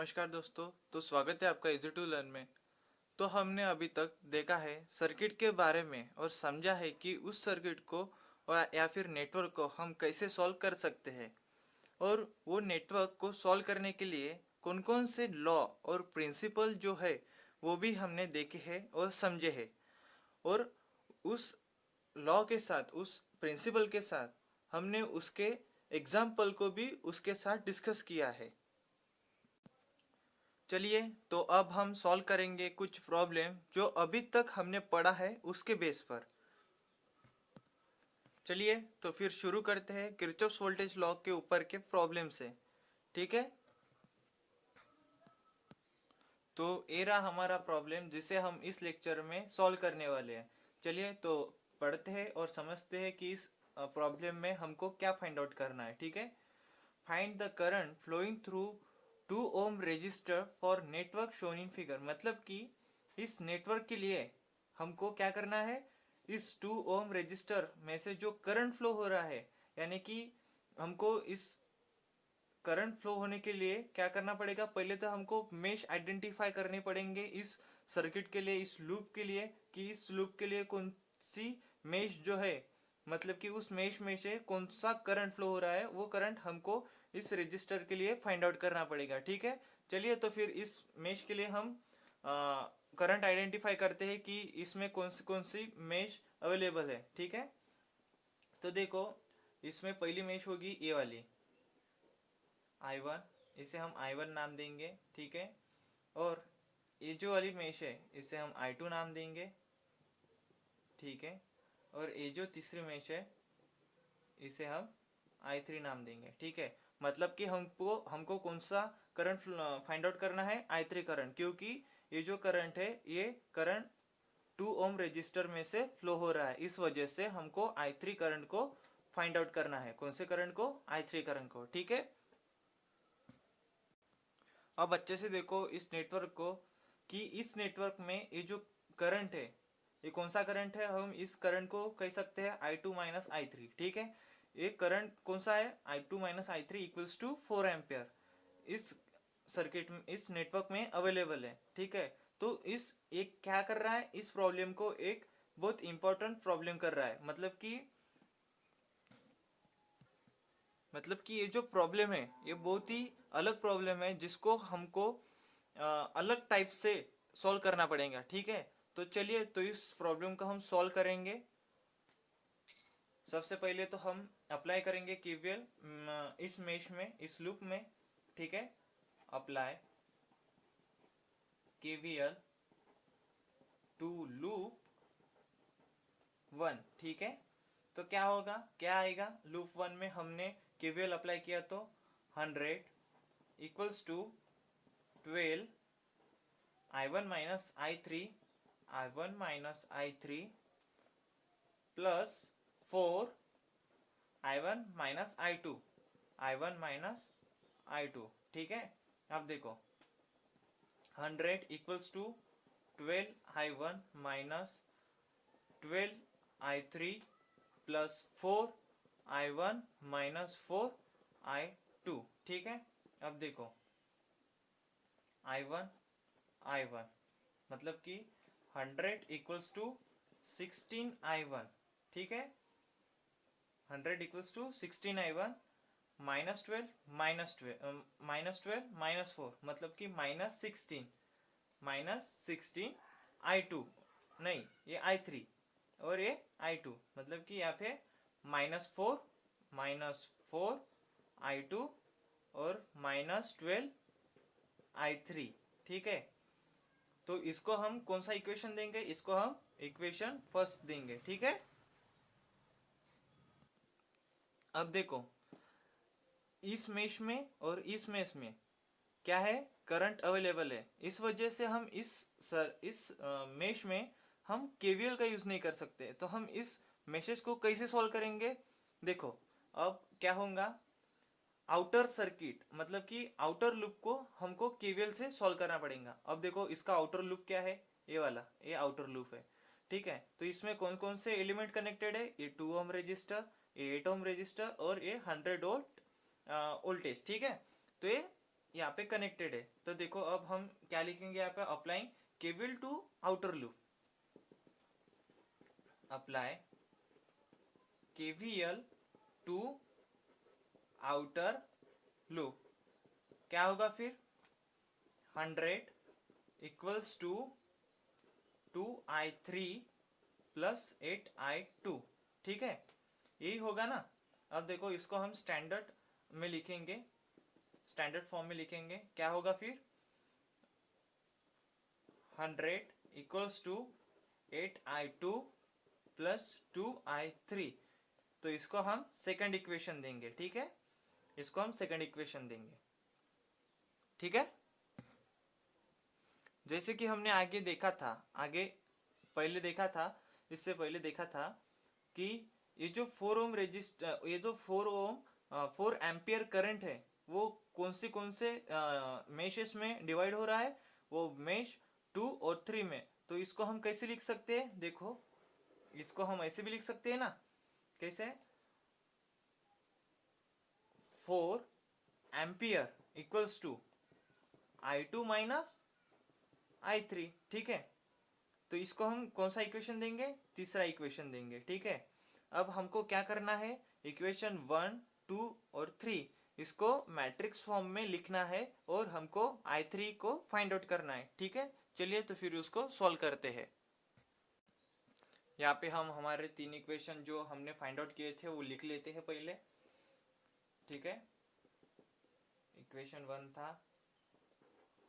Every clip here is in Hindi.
नमस्कार दोस्तों। तो स्वागत है आपका इजी टू लर्न में। तो हमने अभी तक देखा है सर्किट के बारे में और समझा है कि उस सर्किट को या फिर नेटवर्क को हम कैसे सॉल्व कर सकते हैं, और वो नेटवर्क को सॉल्व करने के लिए कौन कौन से लॉ और प्रिंसिपल जो है वो भी हमने देखे हैं और समझे हैं। और उस लॉ के साथ, उस प्रिंसिपल के साथ हमने उसके एग्जाम्पल को भी उसके साथ डिस्कस किया है। चलिए, तो अब हम सॉल्व करेंगे कुछ प्रॉब्लम जो अभी तक हमने पढ़ा है उसके बेस पर। चलिए, तो फिर शुरू करते हैं किरचॉफ्स वोल्टेज लॉ के ऊपर के प्रॉब्लम से। ठीक है, तो ये रहा हमारा प्रॉब्लम जिसे हम इस लेक्चर में सॉल्व करने वाले हैं। चलिए, तो पढ़ते हैं और समझते हैं कि इस प्रॉब्लम में हमको क्या फाइंड आउट करना है। ठीक है, find the current flowing through 2 ohm resistor for network shown in figure. मतलब कि इस नेटवर्क के लिए हमको क्या करना है, इस 2 ओम रेजिस्टर में से जो करंट फ्लो हो रहा है, यानी कि हमको इस करंट फ्लो होने के लिए क्या करना पड़ेगा, पहले तो हमको मेश आइडेंटिफाई करने पड़ेंगे इस सर्किट के लिए, इस लूप के लिए, कि इस लूप के लिए कौन सी मेश जो है, मतलब कि उस मेश में से कौन सा करंट फ्लो हो रहा है, वो करंट हमको इस रजिस्टर के लिए फाइंड आउट करना पड़ेगा। ठीक है, चलिए, तो फिर इस मेश के लिए हम करंट आइडेंटिफाई करते हैं कि इसमें कौन सी मेश अवेलेबल है। ठीक है, तो देखो, इसमें पहली मेश होगी ये वाली I1, इसे हम I1 नाम देंगे। ठीक है, और ये जो वाली मेश है इसे हम I2 नाम देंगे। ठीक है, और ये जो तीसरी मेश है इसे हम I3 नाम देंगे। ठीक है, मतलब कि हमको हमको कौन सा करंट फाइंड आउट करना है, I3 करंट, क्योंकि ये जो करंट है ये करंट 2 ओम रजिस्टर में से फ्लो हो रहा है, इस वजह से हमको I3 करंट को फाइंड आउट करना है। कौन से करंट को, I3 करंट को। ठीक है, अब अच्छे से देखो इस नेटवर्क को, कि इस नेटवर्क में ये जो करंट है ये कौन सा करंट है, हम इस करंट को कह सकते हैं I2 माइनस I3। ठीक है, ये करंट कौन सा है, I2 minus I3 equals to 4 ampere इस सर्किट में, इस नेटवर्क में अवेलेबल है। ठीक है, तो इस एक क्या कर रहा है, इस प्रॉब्लम को एक बहुत इंपॉर्टेंट प्रॉब्लम कर रहा है। मतलब कि ये जो प्रॉब्लम है ये बहुत ही अलग प्रॉब्लम है, जिसको हमको अलग टाइप से सॉल्व करना पड़ेगा। ठीक है, तो चलिए, तो इस प्रॉब्लम को हम सॉल्व करेंगे। सबसे पहले तो हम अप्लाई करेंगे केवीएल इस मेश में, इस लूप में। ठीक है, अप्लाई केवीएल टू लूप 1। ठीक है, तो क्या होगा, क्या आएगा, लूप 1 में हमने केवीएल अप्लाई किया तो 100 equals to 12 I1 minus I3 plus 4 I1 minus I2। ठीक है, अब देखो 100 equals to 12 I1 minus 12 I3 plus 4 I1 minus 4 I2। ठीक है, अब देखो I1 मतलब कि 100 इक्वल्स टू 16 I1। ठीक है, 100 equals to 16 I1 minus 12 minus 4, मतलब कि माइनस 16 I2, नहीं ये I3 और ये I2, मतलब कि यहाँ पे माइनस 4 I2 और -12 I3। ठीक है, तो इसको हम कौन सा इक्वेशन देंगे, इसको हम इक्वेशन फर्स्ट देंगे। ठीक है, अब देखो इस मेश में और इस मेश में क्या है, करंट अवेलेबल है, इस वजह से हम इस मेश में हम केवीएल का यूज नहीं कर सकते। तो हम इस मेशेस को कैसे सॉल्व करेंगे, देखो अब क्या होगा, आउटर सर्किट मतलब कि आउटर लूप को हमको केवीएल से सॉल्व करना पड़ेगा। अब देखो इसका आउटर लूप क्या है, ये वाला, ये आउटर लूप है। ठीक है, तो इसमें कौन कौन से एलिमेंट कनेक्टेड है, ये 2 ओम रजिस्टर, ये 8 ओम रजिस्टर और ये 100 वोल्ट वोल्टेज। ठीक है, तो ये यहाँ पे कनेक्टेड है। तो देखो अब हम क्या लिखेंगे यहाँ पे, applying KVL to outer loop, apply KVL to outer loop, क्या होगा फिर 100 equals to 2i3 plus 8i2, ठीक है, यही होगा ना। अब देखो इसको हम स्टैंडर्ड में लिखेंगे, स्टैंडर्ड फॉर्म में लिखेंगे, क्या होगा फिर 100 equals to 8i2 plus 2i3, तो इसको हम सेकंड इक्वेशन देंगे, ठीक है, इसको हम सेकंड इक्वेशन देंगे, ठीक है। जैसे कि हमने आगे देखा था, आगे पहले देखा था, इससे पहले देखा था कि ये जो 4 ओम रेजिस्टर, ये जो 4 एम्पियर करंट है वो कौन से मेशेस में डिवाइड हो रहा है, वो मेश 2 और 3 में। तो इसको हम कैसे लिख सकते हैं, देखो इसको हम ऐसे भी लिख सकते हैं ना, कैसे 4 ampere equals to i2 minus i3, ठीक है। तो इसको हम कौन सा इक्वेशन देंगे, तीसरा इक्वेशन देंगे, ठीक है। अब हमको क्या करना है, इक्वेशन 1, 2 और 3 इसको मैट्रिक्स फॉर्म में लिखना है और हमको i3 को फाइंड आउट करना है, ठीक है। चलिए तो फिर उसको सॉल्व करते हैं। यहाँ पे हम हमारे 3 इक्वेशन जो हमने फाइंड आउट किए थे वो लिख लेते हैं पहले, ठीक है। इक्वेशन 1 था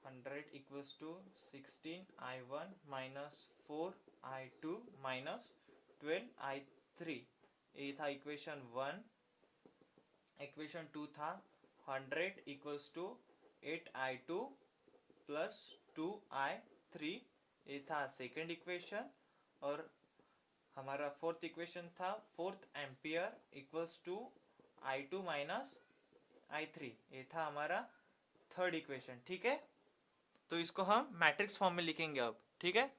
100 equals to 16i1 minus 4i2 minus 12i3, ये था इक्वेशन 1। इक्वेशन 2 था 100 equals to 8i2 plus 2i3, ये था सेकेंड इक्वेशन। और हमारा फोर्थ इक्वेशन था 4 ampere equals to i2 minus i3, ये था हमारा थर्ड इक्वेशन, ठीक है। तो इसको हम मैट्रिक्स फॉर्म में लिखेंगे अब, ठीक है।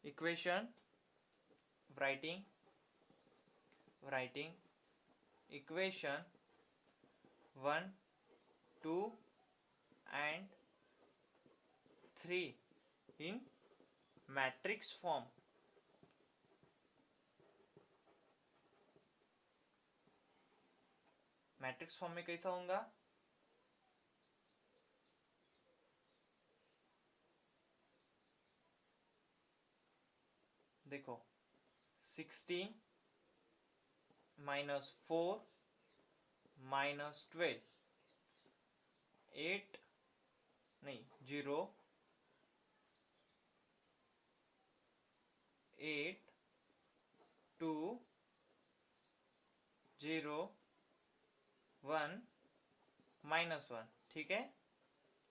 Equation writing equation 1, 2 and 3 in matrix form. Matrix form में कैसा होगा, देखो 16 माइनस 4 माइनस 12, 8 नहीं 0, 8 2 0 1 माइनस 1, ठीक है।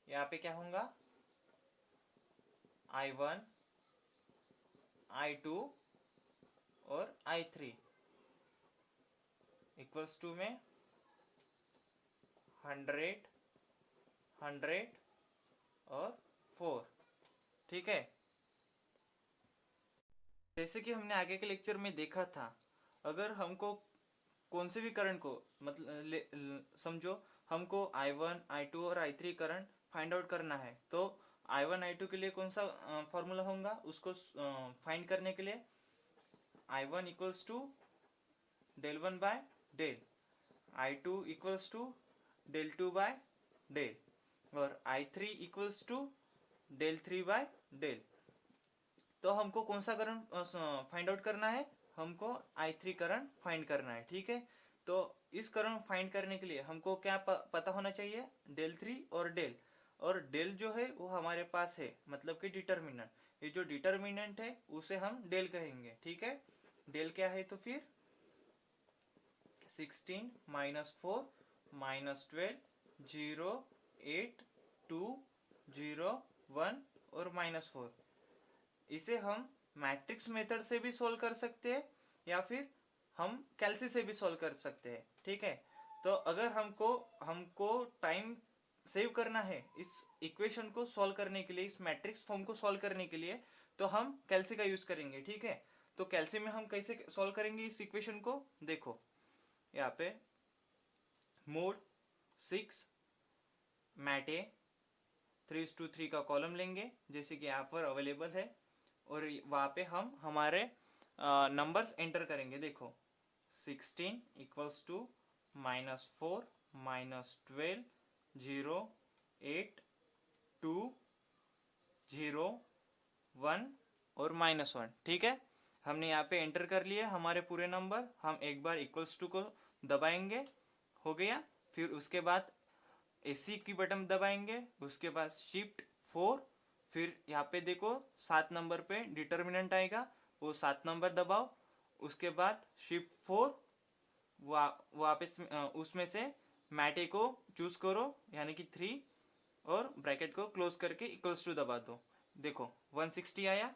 यहाँ पे क्या होगा i1 i2 और i3 इक्वल्स टू में 100 100 और 4, ठीक है। जैसे कि हमने आगे के लेक्चर में देखा था, अगर हमको कौन से भी करंट को मतलब समझो हमको i1 i2 और i3 करंट फाइंड आउट करना है, तो i1 i2 के लिए कौन सा फॉर्मूला होगा उसको फाइंड करने के लिए, i1 equals to del 1 by del, i2 equals to del 2 by del, और i3 equals to del 3 by del. तो हमको कौन सा करंट फाइंड आउट करना है, हमको i3 करंट फाइंड करना है, ठीक है। तो इस करंट फाइंड करने के लिए हमको क्या पता होना चाहिए, डेल 3 और डेल, और डेल जो है वो हमारे पास है, मतलब कि डिटर्मिनेंट, ये जो डिटर्मिनेंट है उसे हम डेल कहेंगे, ठीक है। डेल क्या है, तो फिर 16 माइनस 4 माइनस 12 0 8 2 0 1 और माइनस 4। इसे हम मैट्रिक्स मेथड से भी सोल्व कर सकते हैं या फिर हम कैलसी से भी सोल्व कर सकते हैं, ठीक है। तो अगर हमको टाइम सेव करना है इस इक्वेशन को सॉल्व करने के लिए, इस मैट्रिक्स फॉर्म को सॉल्व करने के लिए, तो हम कैलसी का यूज करेंगे, ठीक है। तो कैलसी में हम कैसे सॉल्व करेंगे इस इक्वेशन को, देखो यहाँ पे मोड 6 मैटे 3:3 का कॉलम लेंगे जैसे कि यहाँ पर अवेलेबल है, और वहाँ पे हम हमारे नंबर्स एंटर करेंगे। देखो 16 इक्वल्स टू -4 -12 0 8 2 0 1 और -1। ठीक है, हमने यहाँ पे एंटर कर लिया हमारे पूरे नंबर। हम एक बार इक्वल्स टू को दबाएंगे, हो गया। फिर उसके बाद एसी की बटन दबाएंगे, उसके बाद शिफ्ट 4, फिर यहाँ पे देखो 7 नंबर पे डिटर्मिनेंट आएगा, वो 7 नंबर दबाओ। उसके बाद शिफ्ट 4 वापस उसमें से मैटे को चूज करो, यानी कि 3, और ब्रैकेट को क्लोज करके इक्वल्स टू दबा दो। देखो 160 आया।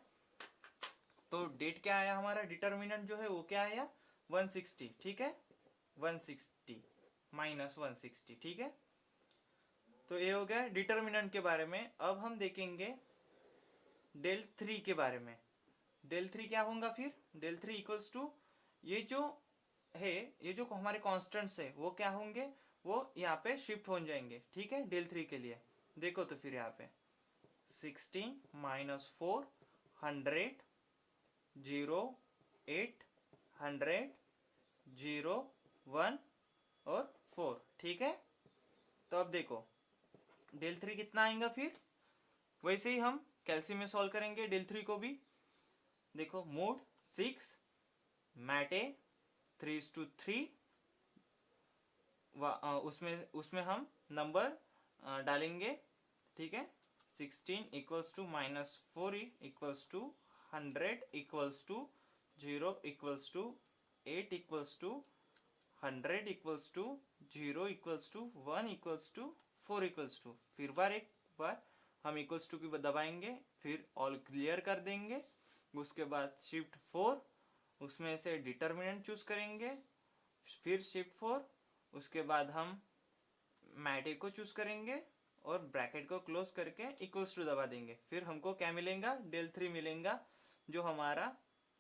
तो डेट क्या आया हमारा, डिटर्मिनेंट जो है वो क्या आया 160। ठीक है, 160 -160। ठीक है, तो ये हो गया डिटर्मिनेंट के बारे में। अब हम देखेंगे डेल 3 के बारे में। डेल 3 क्या होगा फिर, डेल 3 इक्वल्स टू ये जो है, ये जो हमारे कॉन्स्टेंट्स है वो क्या होंगे, वो यहाँ पे शिफ्ट हो जाएंगे। ठीक है, डेल 3 के लिए देखो तो फिर यहाँ पे 16 -4 100 0 8 100 0 1 और 4। ठीक है, तो अब देखो डेल 3 कितना आएगा फिर, वैसे ही हम कैल्सियम में सॉल्व करेंगे डेल 3 को भी। देखो मोड 6 मैटे 3:3, उसमें हम नंबर डालेंगे। ठीक है, 16 equals to -4 equals to 100 equals to 0 equals to 8 equals to 100 equals to 0 equals to 1 equals to 4 equals to. फिर एक बार हम इक्वल्स टू की दबाएंगे, फिर ऑल क्लियर कर देंगे। उसके बाद शिफ्ट 4, उसमें से डिटर्मिनेंट चूज करेंगे, फिर शिफ्ट 4, उसके बाद हम मैटे को चूज करेंगे और ब्रैकेट को क्लोज करके इक्वल्स टू दबा देंगे। फिर हमको क्या मिलेगा, डेल 3 मिलेगा जो हमारा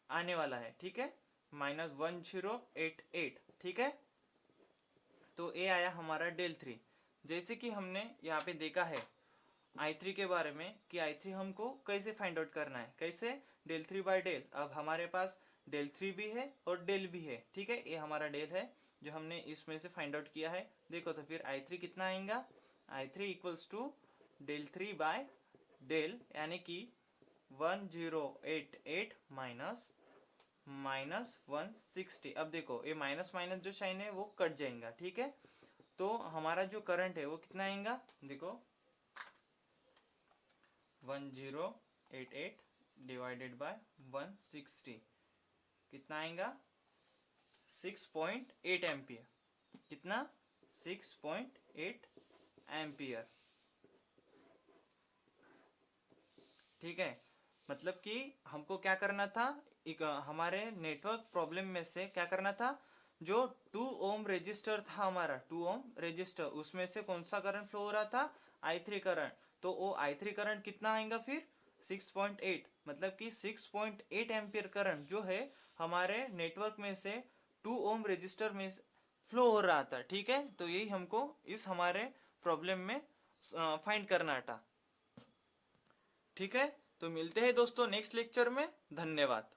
आने वाला है। ठीक है, -1088। ठीक है, तो ये आया हमारा डेल 3। जैसे कि हमने यहाँ पे देखा है I3 के बारे में कि I3 हमको कैसे फाइंड आउट करना है, कैसे डेल 3 बाय डेल। अब हमारे पास डेल 3 भी है और डेल भी है। ठीक है, ये हमारा डेल है जो हमने इसमें से फाइंड आउट किया है। देखो तो फिर I3 कितना आएगा, I3 equals to del 3 by del, यानी कि 1088 -160। अब देखो ये माइनस माइनस जो साइन है वो कट जाएगा। ठीक है, तो हमारा जो करंट है वो कितना आएगा, देखो 1088 डिवाइडेड बाय 160 कितना आएगा, 6.8 एम्पियर। कितना, 6.8 एम्पियर। ठीक है, मतलब कि हमको क्या करना था, एक हमारे नेटवर्क प्रॉब्लम में से क्या करना था, जो 2 ओम रेजिस्टर था हमारा, 2 ओम रेजिस्टर, उसमें से कौन सा करंट फ्लो हो रहा था, I3 करंट। तो वो I3 करंट कितना आएगा फिर 6.8, मतलब कि 6.8 एम्पियर करंट जो है हमारे नेटवर्क में से 2 ओम रेजिस्टर में फ्लो हो रहा था। ठीक है, तो यही हमको इस हमारे प्रॉब्लम में फाइंड करना था। ठीक है, तो मिलते हैं दोस्तों नेक्स्ट लेक्चर में। धन्यवाद।